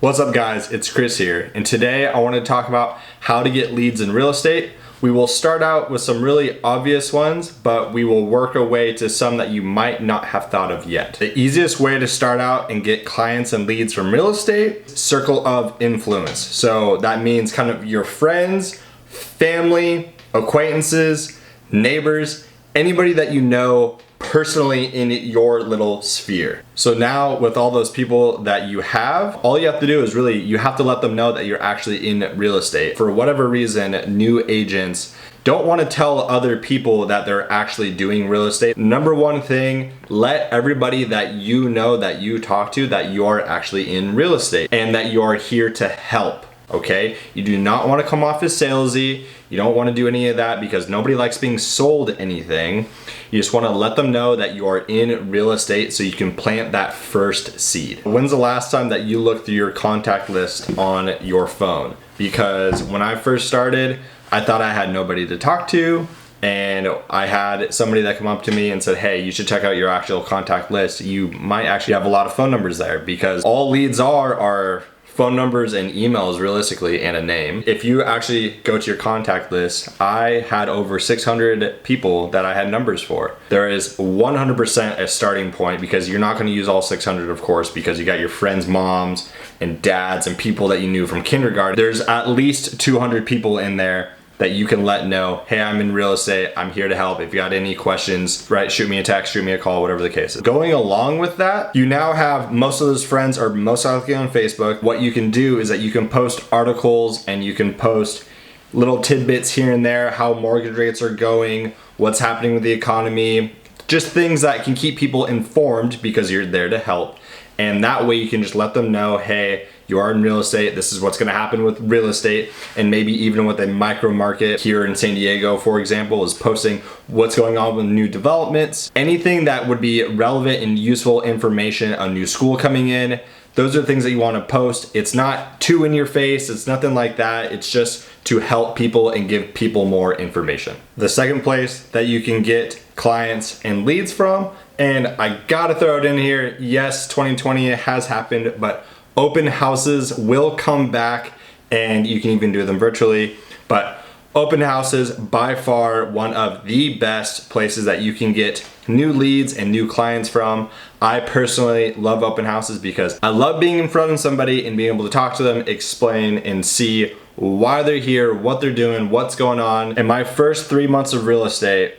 What's up guys, it's Chris here, and today I want to talk about how to get leads in real estate. We will start out with some really obvious ones, but we will work our way to some that you might not have thought of yet. The easiest way to start out and get clients and leads from real estate, circle of influence. So that means kind of your friends, family, acquaintances, neighbors, anybody that you know personally in your little sphere. So now with all those people that you have, all you have to do is really, you have to let them know that you're actually in real estate. For whatever reason, new agents don't want to tell other people that they're actually doing real estate. Number one thing, let everybody that you know, that you talk to, that you're actually in real estate and that you're here to help. Okay, you do not want to come off as salesy. You don't want to do any of that because nobody likes being sold anything. You just want to let them know that you are in real estate so you can plant that first seed. When's the last time that you looked through your contact list on your phone? Because when I first started, I thought I had nobody to talk to, and I had somebody that come up to me and said, hey, you should check out your actual contact list. You might actually have a lot of phone numbers there, because all leads are phone numbers and emails realistically, and a name. If you actually go to your contact list, I had over 600 people that I had numbers for. There is 100% a starting point, because you're not going to use all 600, of course, because you got your friends' moms and dads and people that you knew from kindergarten. There's at least 200 people in there that you can let know, hey, I'm in real estate, I'm here to help. If you got any questions, right, shoot me a text, shoot me a call, whatever the case is. Going along with that, you now have most of those friends are most likely on Facebook. What you can do is that you can post articles and you can post little tidbits here and there, how mortgage rates are going, what's happening with the economy, just things that can keep people informed because you're there to help. And that way you can just let them know, hey, you are in real estate, this is what's gonna happen with real estate, and maybe even with a micro market here in San Diego, for example, is posting what's going on with new developments. Anything that would be relevant and useful information, a new school coming in, those are things that you wanna post. It's not too in your face, it's nothing like that. It's just to help people and give people more information. The second place that you can get clients and leads from, and I gotta throw it in here, yes, 2020 has happened, but open houses will come back, and you can even do them virtually. But open houses, by far one of the best places that you can get new leads and new clients from. I personally love open houses because I love being in front of somebody and being able to talk to them, explain, and see why they're here, what they're doing, what's going on. In my first 3 months of real estate,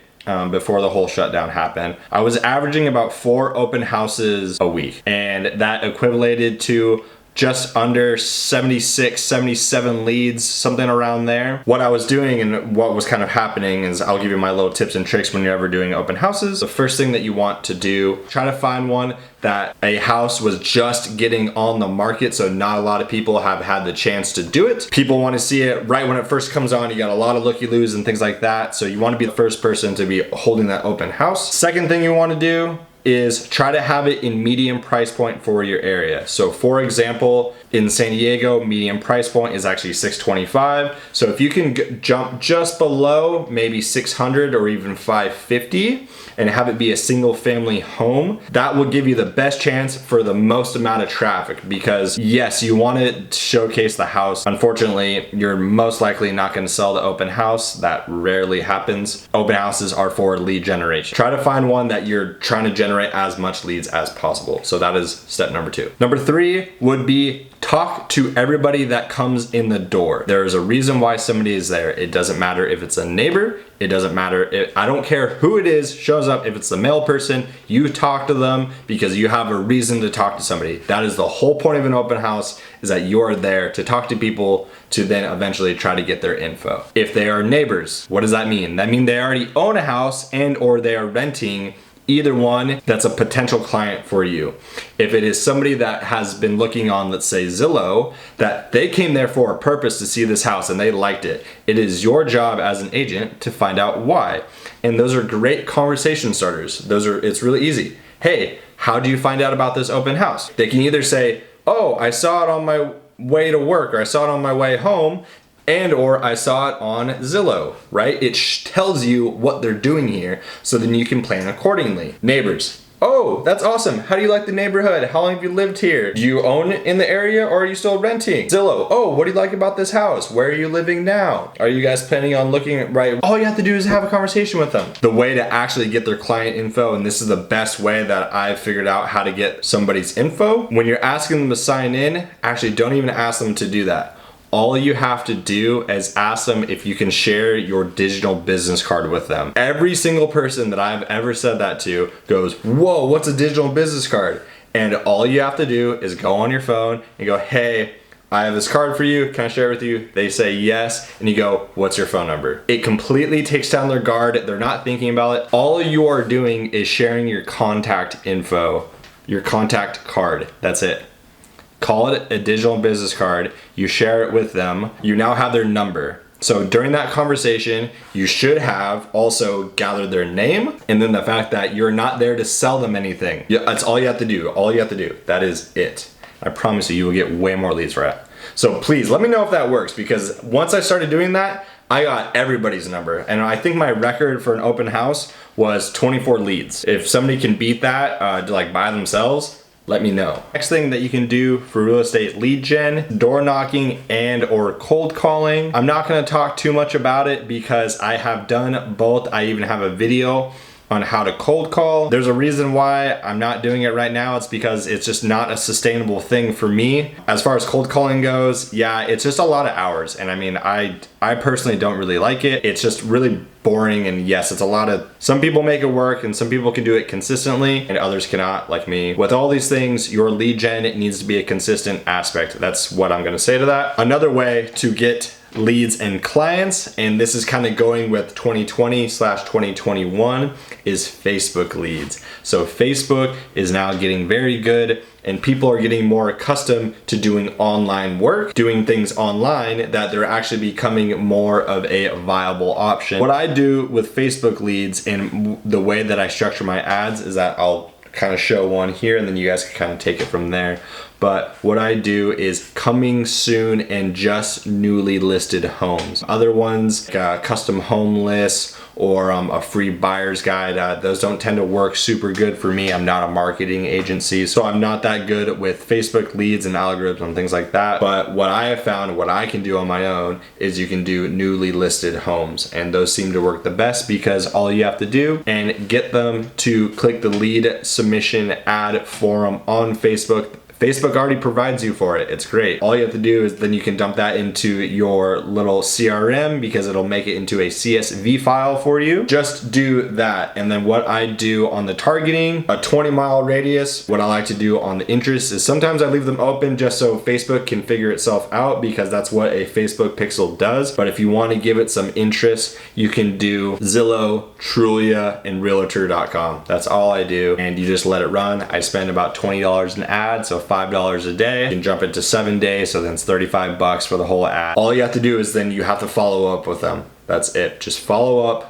before the whole shutdown happened, I was averaging about 4 open houses a week, and that equivalated to just under 76, 77 leads, something around there. What I was doing and what was kind of happening is, I'll give you my little tips and tricks when you're ever doing open houses. The first thing that you want to do, try to find one that a house was just getting on the market, so not a lot of people have had the chance to do it. People want to see it right when it first comes on. You got a lot of looky-loos and things like that, so you want to be the first person to be holding that open house. Second thing you want to do is try to have it in medium price point for your area. So for example, in San Diego, medium price point is actually $625. So if you can jump just below maybe $600 or even $550 and have it be a single family home, that will give you the best chance for the most amount of traffic, because yes, you want to showcase the house. Unfortunately, you're most likely not going to sell the open house. That rarely happens. Open houses are for lead generation. Try to find one that you're trying to generate as much leads as possible. So that is step number 2. Number 3 would be talk to everybody that comes in the door. There is a reason why somebody is there. It doesn't matter if it's a neighbor. It doesn't matter. I don't care who it is, shows up. If it's the male person, you talk to them because you have a reason to talk to somebody. That is the whole point of an open house, is that you're there to talk to people to then eventually try to get their info. If they are neighbors, what does that mean? That means they already own a house and or they are renting. Either one, that's a potential client for you. If it is somebody that has been looking on, let's say Zillow, that they came there for a purpose to see this house and they liked it, it is your job as an agent to find out why. And those are great conversation starters. It's really easy. Hey, how do you find out about this open house? They can either say, oh, I saw it on my way to work, or I saw it on my way home, and or I saw it on Zillow, right? It tells you what they're doing here, so then you can plan accordingly. Neighbors, Oh, that's awesome. How do you like the neighborhood? How long have you lived here? Do you own in the area or are you still renting? Zillow, oh, what do you like about this house? Where are you living now? Are you guys planning on looking right? All you have to do is have a conversation with them. The way to actually get their client info, and this is the best way that I've figured out how to get somebody's info, when you're asking them to sign in, actually don't even ask them to do that. All you have to do is ask them if you can share your digital business card with them. Every single person that I've ever said that to goes, whoa, what's a digital business card? And all you have to do is go on your phone and go, hey, I have this card for you, can I share it with you? They say yes, and you go, what's your phone number? It completely takes down their guard. They're not thinking about it. All you are doing is sharing your contact info, your contact card, that's it. Call it a digital business card, you share it with them, you now have their number. So during that conversation, you should have also gathered their name and then the fact that you're not there to sell them anything. That's all you have to do, all you have to do. That is it. I promise you will get way more leads for it. So please let me know if that works, because once I started doing that, I got everybody's number. And I think my record for an open house was 24 leads. If somebody can beat that like by themselves, let me know. Next thing that you can do for real estate lead gen, door knocking and or cold calling. I'm not gonna talk too much about it because I have done both. I even have a video on how to cold call. There's a reason why I'm not doing it right now. It's because it's just not a sustainable thing for me. As far as cold calling goes, yeah, it's just a lot of hours. And I mean, I personally don't really like it. It's just really boring, and yes, it's a lot of, some people make it work and some people can do it consistently and others cannot, like me. With all these things, your lead gen needs to be a consistent aspect. That's what I'm gonna say to that. Another way to get leads and clients, and this is kind of going with 2020/2021, is Facebook leads. So Facebook is now getting very good and people are getting more accustomed to doing online work, doing things online, that they're actually becoming more of a viable option. What I do with Facebook leads and the way that I structure my ads is that I'll kind of show one here and then you guys can kind of take it from there. But what I do is coming soon and just newly listed homes. Other ones, like a custom home list or a free buyer's guide, those don't tend to work super good for me. I'm not a marketing agency, so I'm not that good with Facebook leads and algorithms and things like that. But what I have found, what I can do on my own, is you can do newly listed homes. And those seem to work the best because all you have to do and get them to click the lead submission ad forum on Facebook. Facebook already provides you for it. It's great. All you have to do is then you can dump that into your little CRM because it'll make it into a CSV file for you. Just do that. And then what I do on the targeting, a 20-mile radius, what I like to do on the interest is sometimes I leave them open just so Facebook can figure itself out, because that's what a Facebook pixel does. But if you want to give it some interest, you can do Zillow, Trulia, and Realtor.com. That's all I do. And you just let it run. I spend about $20 an ad, so $5 a day. You can jump it to 7 days, so then it's $35 for the whole ad. All you have to do is then you have to follow up with them. That's it. Just follow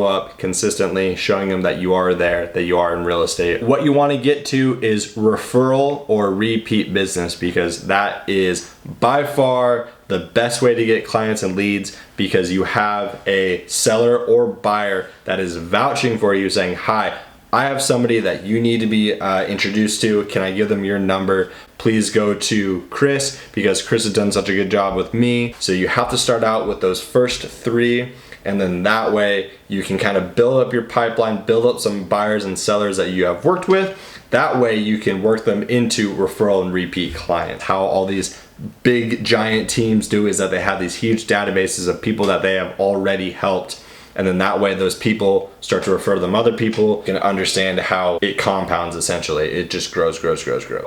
up consistently, showing them that you are there, that you are in real estate. What you want to get to is referral or repeat business, because that is by far the best way to get clients and leads, because you have a seller or buyer that is vouching for you, saying, hi, I have somebody that you need to be introduced to. Can I give them your number? Please go to Chris, because Chris has done such a good job with me. So you have to start out with those first 3, and then that way you can kind of build up your pipeline, build up some buyers and sellers that you have worked with. That way you can work them into referral and repeat clients. How all these big giant teams do is that they have these huge databases of people that they have already helped. And then that way those people start to refer them other people, can understand how it compounds essentially. It just grows.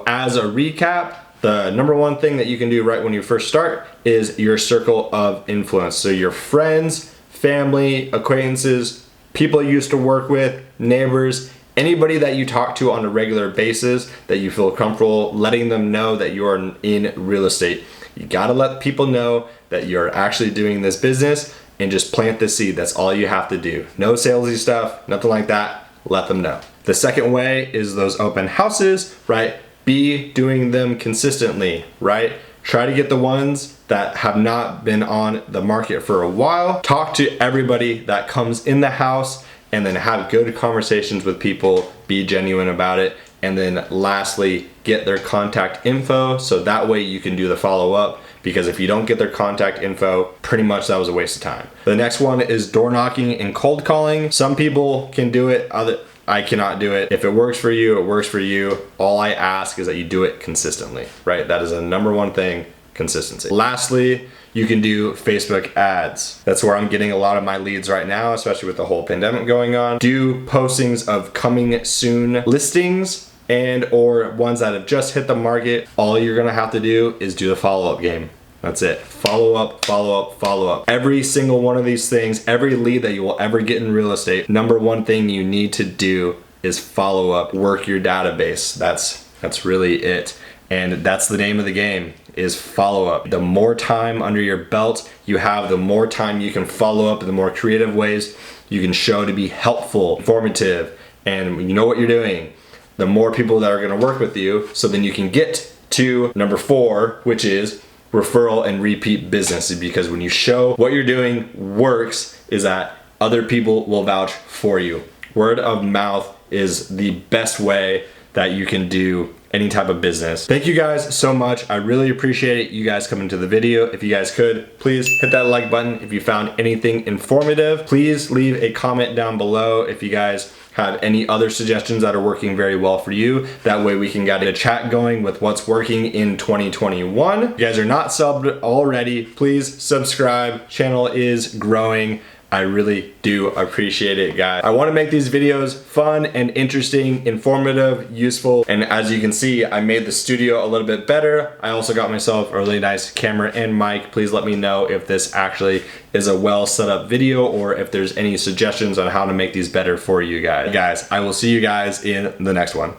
As a recap, the number one thing that you can do right when you first start is your circle of influence. So your friends, family, acquaintances, people you used to work with, neighbors, anybody that you talk to on a regular basis that you feel comfortable letting them know that you are in real estate. You gotta let people know that you're actually doing this business, and just plant the seed. That's all you have to do. No salesy stuff, nothing like that. Let them know. The second way is those open houses, right? Be doing them consistently, right? Try to get the ones that have not been on the market for a while. Talk to everybody that comes in the house and then have good conversations with people, be genuine about it. And then lastly, get their contact info so that way you can do the follow-up, because if you don't get their contact info, pretty much that was a waste of time. The next one is door knocking and cold calling. Some people can do it, I cannot do it. If it works for you, it works for you. All I ask is that you do it consistently, right? That is the number one thing, consistency. Lastly, you can do Facebook ads. That's where I'm getting a lot of my leads right now, especially with the whole pandemic going on. Do postings of coming soon listings and or ones that have just hit the market. All you're gonna have to do is do the follow-up game. That's it. Follow up, follow up, follow up. Every single one of these things, every lead that you will ever get in real estate, number one thing you need to do is follow up, work your database. That's really it. And that's the name of the game, is follow up. The more time under your belt you have, the more time you can follow up, the more creative ways you can show to be helpful, informative, and you know what you're doing, the more people that are gonna work with you. So then you can get to number 4, which is referral and repeat business. Because when you show what you're doing works, is that other people will vouch for you. Word of mouth is the best way that you can do any type of business. Thank you guys so much. I really appreciate you guys coming to the video. If you guys could, please hit that like button. If you found anything informative, please leave a comment down below if you guys have any other suggestions that are working very well for you. That way we can get a chat going with what's working in 2021. If you guys are not subbed already, please subscribe. Channel is growing. I really do appreciate it, guys. I want to make these videos fun and interesting, informative, useful, and as you can see, I made the studio a little bit better. I also got myself a really nice camera and mic. Please let me know if this actually is a well set up video or if there's any suggestions on how to make these better for you guys. Guys, I will see you guys in the next one.